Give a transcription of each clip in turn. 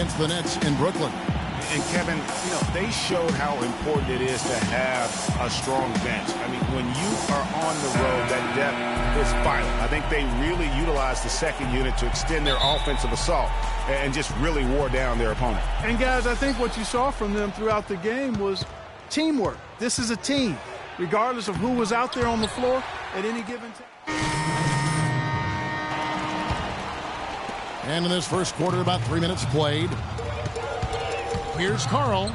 against the Nets in Brooklyn. And Kevin, you know, they showed how important it is to have a strong bench. I mean, when you are on the road, that depth is vital. I think they really utilized the second unit to extend their offensive assault and just really wore down their opponent. And guys, I think what you saw from them throughout the game was teamwork. This is a team, regardless of who was out there on the floor at any given time. And in this first quarter, about 3 minutes played. Here's Carl.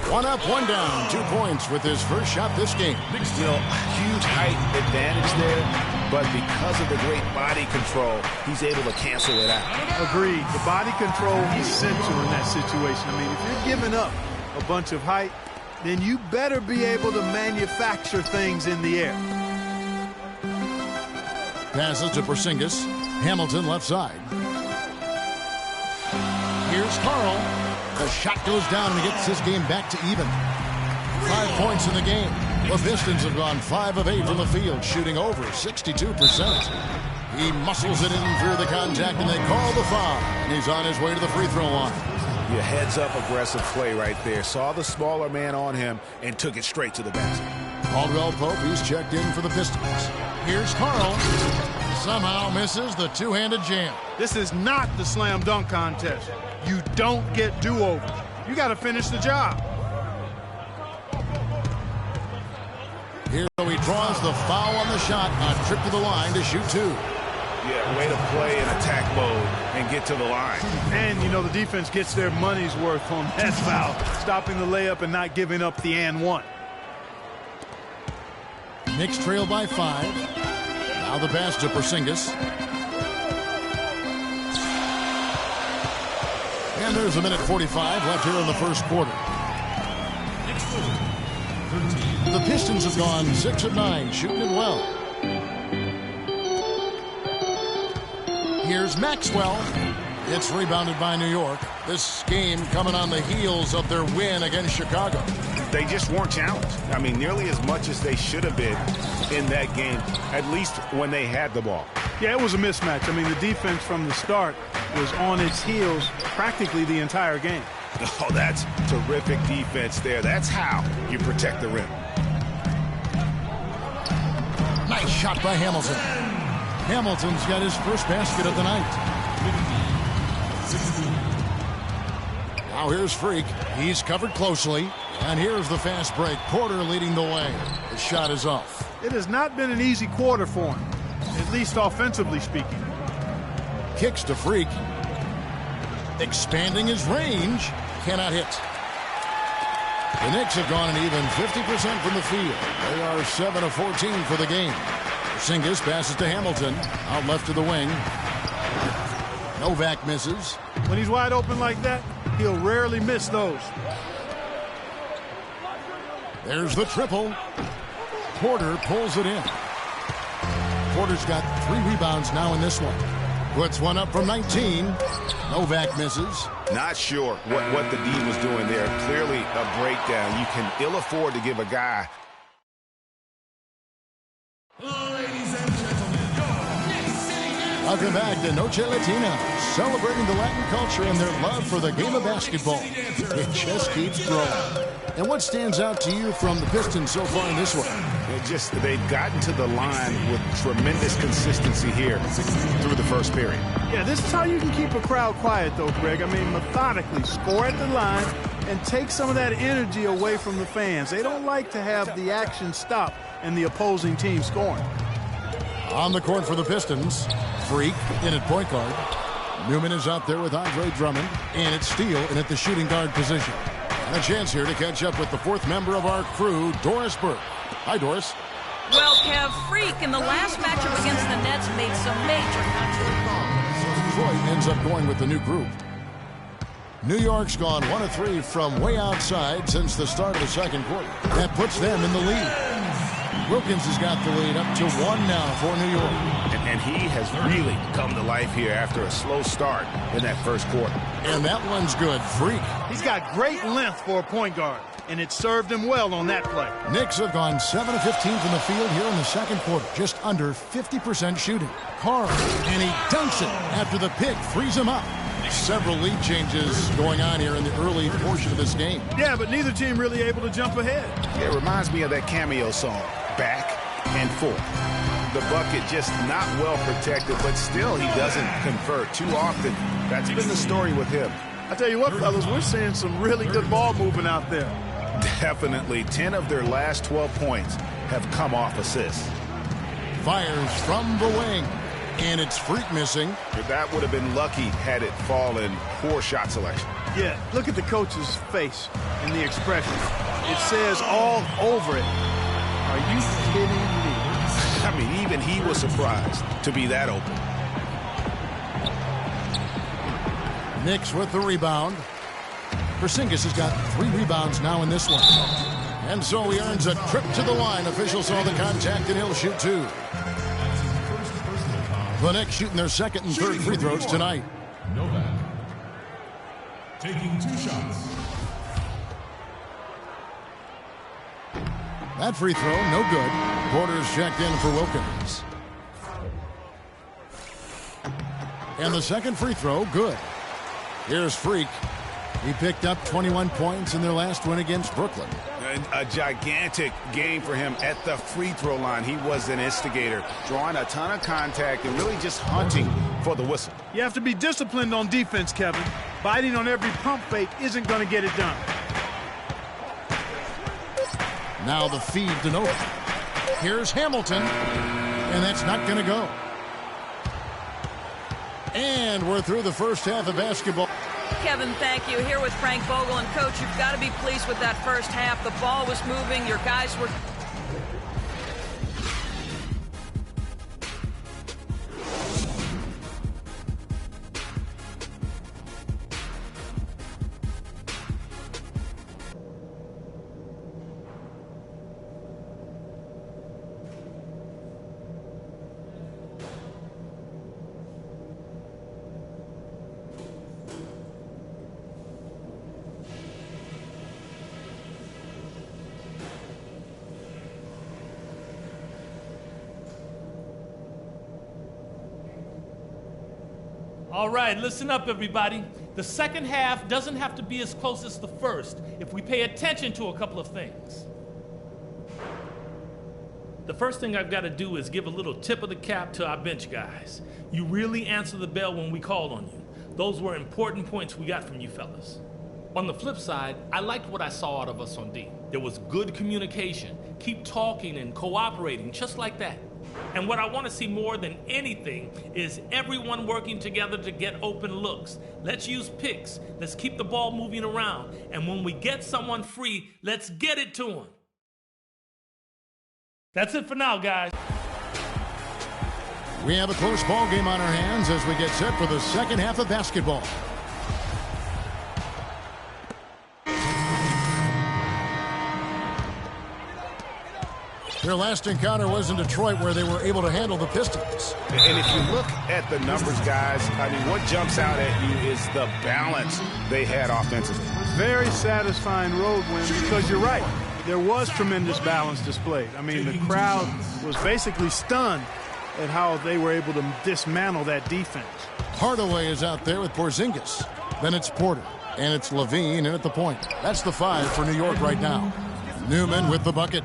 One up, one down. 2 points with his first shot this game. You know, huge height advantage there, but because of the great body control, he's able to cancel it out. Agreed. The body control is essential in that situation. I mean, if you're giving up a bunch of height, then you better be able to manufacture things in the air. Passes to Porzingis. Hamilton left side. Here's Carl. The shot goes down and he gets his game back to even. 5 points in the game. The Pistons have gone 5 of 8 from the field, shooting over 62%. He muscles it in through the contact, and they call the foul. And he's on his way to the free throw line. Your heads-up aggressive play right there. Saw the smaller man on him and took it straight to the basket. Caldwell Pope, he's checked in for the Pistons. Here's Carl. Somehow misses the two-handed jam. This is not the slam dunk contest. You don't get do-overs. You got to finish the job. Here he draws the foul on the shot. A trip to the line to shoot 2. Yeah, way to play in attack mode and get to the line. And, you know, the defense gets their money's worth on that foul, stopping the layup and not giving up the and one. Knicks trail by 5. Now the pass to Porzingis. And there's a minute 45 left here in the first quarter. The Pistons have gone 6 of 9, shooting it well. Here's Maxwell. It's rebounded by New York. This game coming on the heels of their win against Chicago. They just weren't challenged. I mean, nearly as much as they should have been in that game, at least when they had the ball. Yeah, it was a mismatch. I mean, the defense from the start was on its heels practically the entire game. Oh, that's terrific defense there. That's how you protect the rim. Nice shot by Hamilton. Hamilton's got his first basket of the night. Now here's Freak. He's covered closely. And here's the fast break. Porter leading the way. The shot is off. It has not been an easy quarter for him, at least offensively speaking. Kicks to Freak. Expanding his range. Cannot hit. The Knicks have gone an even 50% from the field. They are 7 of 14 for the game. Porzingis passes to Hamilton. Out left to the wing. Novak misses. When he's wide open like that, he'll rarely miss those. There's the triple. Porter pulls it in. Porter's got 3 rebounds now in this one. Puts one up from 19. Novak misses. Not sure what the D was doing there. Clearly a breakdown. You can ill afford to give a guy. Welcome back to Noche Latina, celebrating the Latin culture and their love for the game of basketball. It just keeps growing. And what stands out to you from the Pistons so far in this one? They've gotten to the line with tremendous consistency here through the first period. Yeah, this is how you can keep a crowd quiet, though, Greg. I mean, methodically score at the line and take some of that energy away from the fans. They don't like to have the action stop and the opposing team scoring. On the court for the Pistons, Freak in at point guard. Newman is out there with Andre Drummond, and it's Steele in at the shooting guard position. And a chance here to catch up with the 4th member of our crew, Doris Burke. Hi, Doris. Well, Kev, Freak in the last matchup against the Nets made some major contributions. Detroit ends up going with the new group. New York's gone 1 of 3 from way outside since the start of the second quarter. That puts them in the lead. Wilkins has got the lead up to 1 now for New York. And he has really come to life here after a slow start in that first quarter. And that one's good. Freak. He's got great length for a point guard, and it served him well on that play. Knicks have gone 7 of 15 from the field here in the second quarter. Just under 50% shooting. Carl, and he dunks it after the pick frees him up. Several lead changes going on here in the early portion of this game. Yeah, but neither team really able to jump ahead. Yeah, it reminds me of that cameo song, Back and Forth. The bucket just not well protected, but still he doesn't convert too often. That's been the story with him. I tell you what, fellas, we're seeing some really good ball movement out there. Definitely. 10 of their last 12 points have come off assists. Fires from the wing. And it's Freak missing. That would have been lucky had it fallen. Poor shot selection. Yeah, look at the coach's face and the expression. It says all over it. Are you kidding me? I mean, even he was surprised to be that open. Knicks with the rebound. Porzingis has got 3 rebounds now in this one. And so he earns a trip to the line. Officials saw the contact and he'll shoot 2. The Knicks shooting their second and third free throws tonight. Novak taking 2 shots. That free throw, no good. Porter's checked in for Wilkins. And the second free throw, good. Here's Freak. He picked up 21 points in their last win against Brooklyn. A gigantic game for him at the free throw line. He was an instigator, drawing a ton of contact and really just hunting for the whistle. You have to be disciplined on defense, Kevin. Biting on every pump fake isn't going to get it done. Now the feed to Novak. Here's Hamilton, and that's not going to go. And we're through the first half of basketball. Kevin, thank you. Here with Frank Vogel. And, Coach, you've got to be pleased with that first half. The ball was moving. Your guys were... All right, listen up, everybody. The second half doesn't have to be as close as the first if we pay attention to a couple of things. The first thing I've got to do is give a little tip of the cap to our bench guys. You really answered the bell when we called on you. Those were important points we got from you fellas. On the flip side, I liked what I saw out of us on D. There was good communication. Keep talking and cooperating, just like that. And what I want to see more than anything is everyone working together to get open looks. Let's use picks. Let's keep the ball moving around. And when we get someone free, let's get it to them. That's it for now, guys. We have a close ball game on our hands as we get set for the second half of basketball. Their last encounter was in Detroit, where they were able to handle the Pistons. And if you look at the numbers, guys, I mean, what jumps out at you is the balance they had offensively. Very satisfying road win, because you're right. There was tremendous balance displayed. I mean, the crowd was basically stunned at how they were able to dismantle that defense. Hardaway is out there with Porzingis. Then it's Porter. And it's Levine in at the point. That's the 5 for New York right now. Newman with the bucket.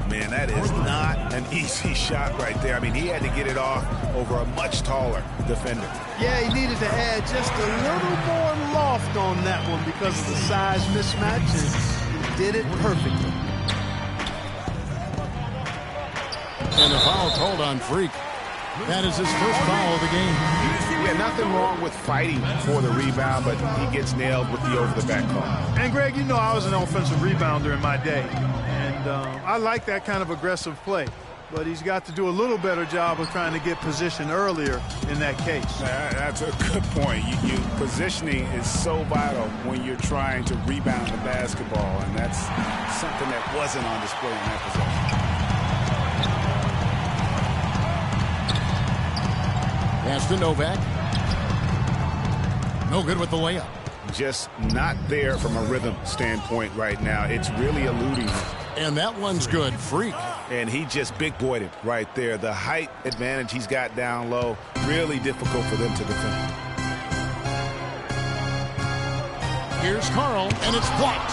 Man, that is not an easy shot right there. I mean, he had to get it off over a much taller defender. Yeah, he needed to add just a little more loft on that one because of the size mismatch, and he did it perfectly. And a foul called on Freak. That is his first foul of the game. Yeah, nothing wrong with fighting for the rebound, but he gets nailed with the over-the-back call. And, Greg, you know I was an offensive rebounder in my day. I like that kind of aggressive play, but he's got to do a little better job of trying to get position earlier in that case. That's a good point. Positioning is so vital when you're trying to rebound the basketball, and that's something that wasn't on display in that possession. Pass to Novak. No good with the layup. Just not there from a rhythm standpoint right now. It's really eluding him. And that one's good. Freak. And he just big-boyed it right there. The height advantage he's got down low, really difficult for them to defend. Here's Carl, and it's blocked.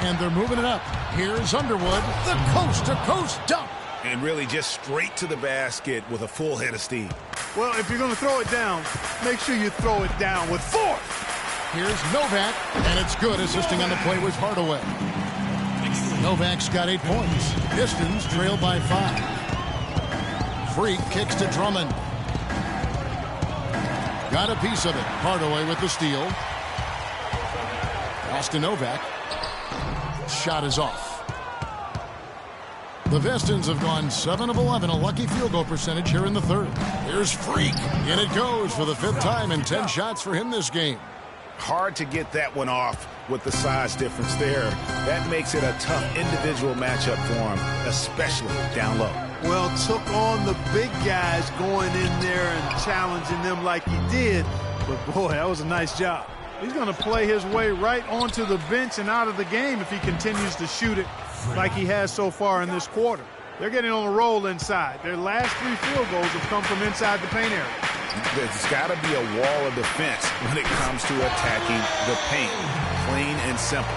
And they're moving it up. Here's Underwood, the coast-to-coast dunk. And really just straight to the basket with a full head of steam. Well, if you're going to throw it down, make sure you throw it down with force. Here's Novak, and it's good. Assisting on the play was Hardaway. Novak's got 8 points. Pistons trail by 5. Freak kicks to Drummond. Got a piece of it. Hardaway with the steal. Pass to Novak. Shot is off. The Pistons have gone 7 of 11, a lucky field goal percentage here in the third. Here's Freak, and it goes for the 5th time, and 10 shots for him this game. Hard to get that one off with the size difference there. That makes it a tough individual matchup for him, especially down low. Well, took on the big guys going in there and challenging them like he did. But, boy, that was a nice job. He's going to play his way right onto the bench and out of the game if he continues to shoot it like he has so far in this quarter. They're getting on a roll inside. Their last 3 field goals have come from inside the paint area. There's got to be a wall of defense when it comes to attacking the paint. Plain and simple.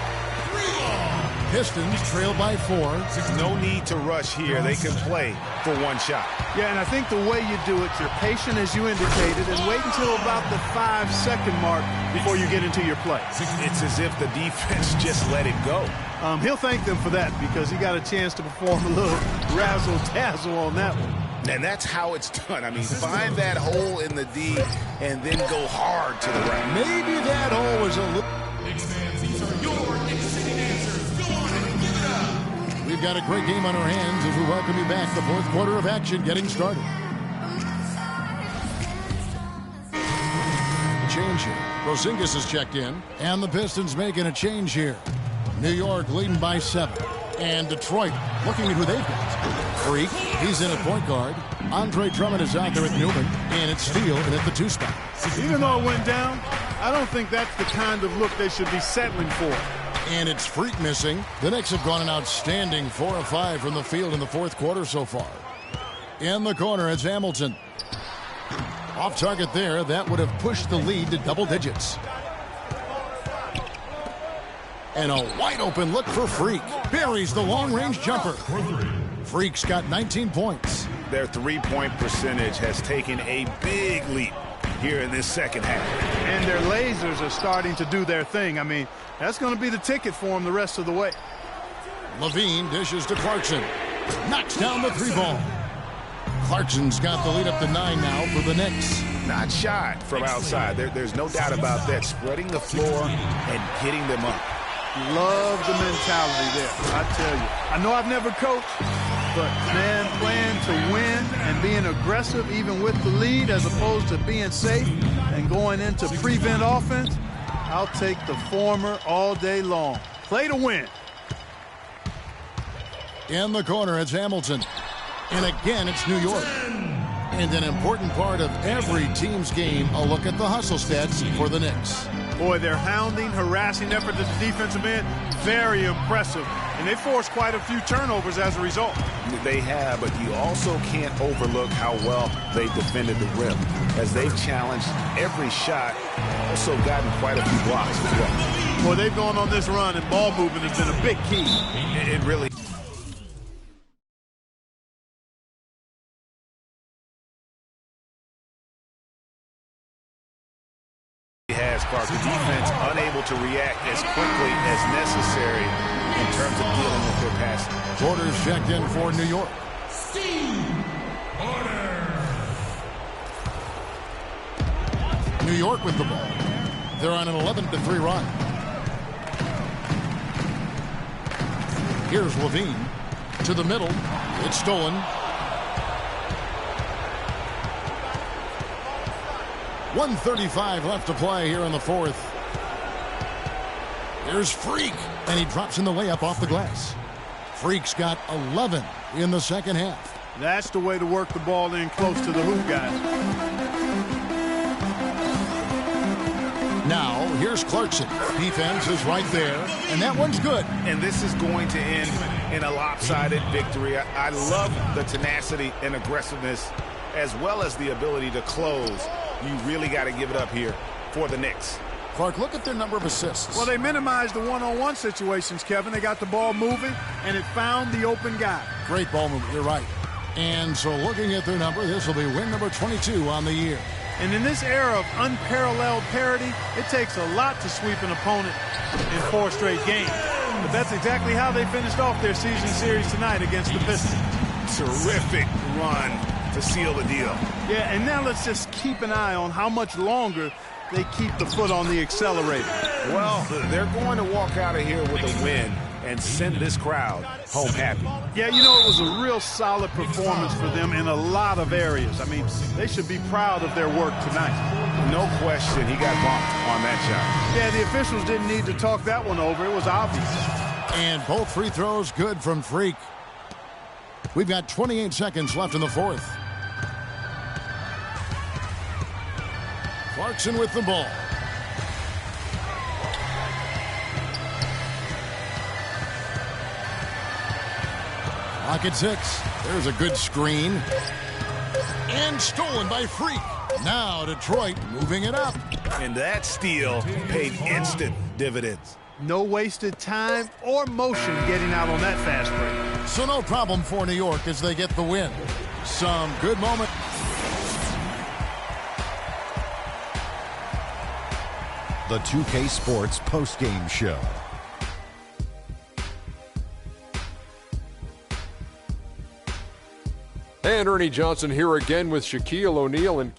Pistons trail by 4. No need to rush here. They can play for 1 shot. Yeah, and I think the way you do it, you're patient as you indicated, and wait until about the 5-second mark before you get into your play. It's as if the defense just let it go. He'll thank them for that because he got a chance to perform a little razzle-dazzle on that one. And that's how it's done. I mean, find that hole in the D and then go hard to the right. Maybe that hole was a little... These are your exciting answers. Go on and give it up. We've got a great game on our hands as we welcome you back. The 4th quarter of action getting started. Change here. Porzingis is checked in, and the Pistons making a change here. New York leading by 7. And Detroit looking at who they've got. Freak, he's in at point guard. Andre Drummond is out there at Newman, and it's Steele in at the 2 spot. Even though it went down, I don't think that's the kind of look they should be settling for. And it's Freak missing. The Knicks have gone an outstanding 4 of 5 from the field in the 4th quarter so far. In the corner, it's Hamilton. Off target there, that would have pushed the lead to double digits. And a wide open look for Freak. Buries the long-range jumper. Freak's got 19 points. Their 3-point percentage has taken a big leap here in this second half. And their lasers are starting to do their thing. I mean, that's going to be the ticket for them the rest of the way. Levine dishes to Clarkson. Knocks down the 3-ball. Clarkson's got the lead up to 9 now for the Knicks. Not shot from outside. There's no doubt about that. Spreading the floor and getting them up. Love the mentality there, I tell you. I know I've never coached, but, man, playing to win and being aggressive even with the lead as opposed to being safe and going into prevent offense, I'll take the former all day long. Play to win. In the corner, it's Hamilton. And again, it's New York. And an important part of every team's game, a look at the hustle stats for the Knicks. Boy, their hounding, harassing effort at the defensive end, very impressive. And they forced quite a few turnovers as a result. They have, but you also can't overlook how well they defended the rim. As they've challenged every shot, also gotten quite a few blocks as well. Boy, they've gone on this run, and ball movement has been a big key. It really the defense unable to react as quickly as necessary in terms of dealing with their passing. Porter's checked in for New York. New York with the ball. They're on an 11-3 run. Here's Levine to the middle. It's stolen. .135 left to play here in the 4th. Here's Freak, and he drops in the layup off the glass. Freak's got 11 in the second half. That's the way to work the ball in close to the hoop, guys. Now, here's Clarkson. Defense is right there, and that one's good. And this is going to end in a lopsided victory. I love the tenacity and aggressiveness as well as the ability to close. You really got to give it up here for the Knicks. Clark, look at their number of assists. Well, they minimized the one-on-one situations, Kevin. They got the ball moving, and it found the open guy. Great ball movement, you're right. And so looking at their number, this will be win number 22 on the year. And in this era of unparalleled parity, it takes a lot to sweep an opponent in 4 straight games. But that's exactly how they finished off their season series tonight against the Pistons. Terrific run to seal the deal. Yeah, and now let's just keep an eye on how much longer they keep the foot on the accelerator. Well, they're going to walk out of here with a win and send this crowd home happy. Yeah, you know, it was a real solid performance for them in a lot of areas. I mean, they should be proud of their work tonight. No question he got bumped on that shot. Yeah, the officials didn't need to talk that one over. It was obvious. And both free throws good from Freak. We've got 28 seconds left in the fourth. Clarkson with the ball. Clock at 6. There's a good screen. And stolen by Freak. Now Detroit moving it up. And that steal paid instant dividends. No wasted time or motion getting out on that fast break. So no problem for New York as they get the win. Some good moment. The 2K Sports postgame show. And Ernie Johnson here again with Shaquille O'Neal and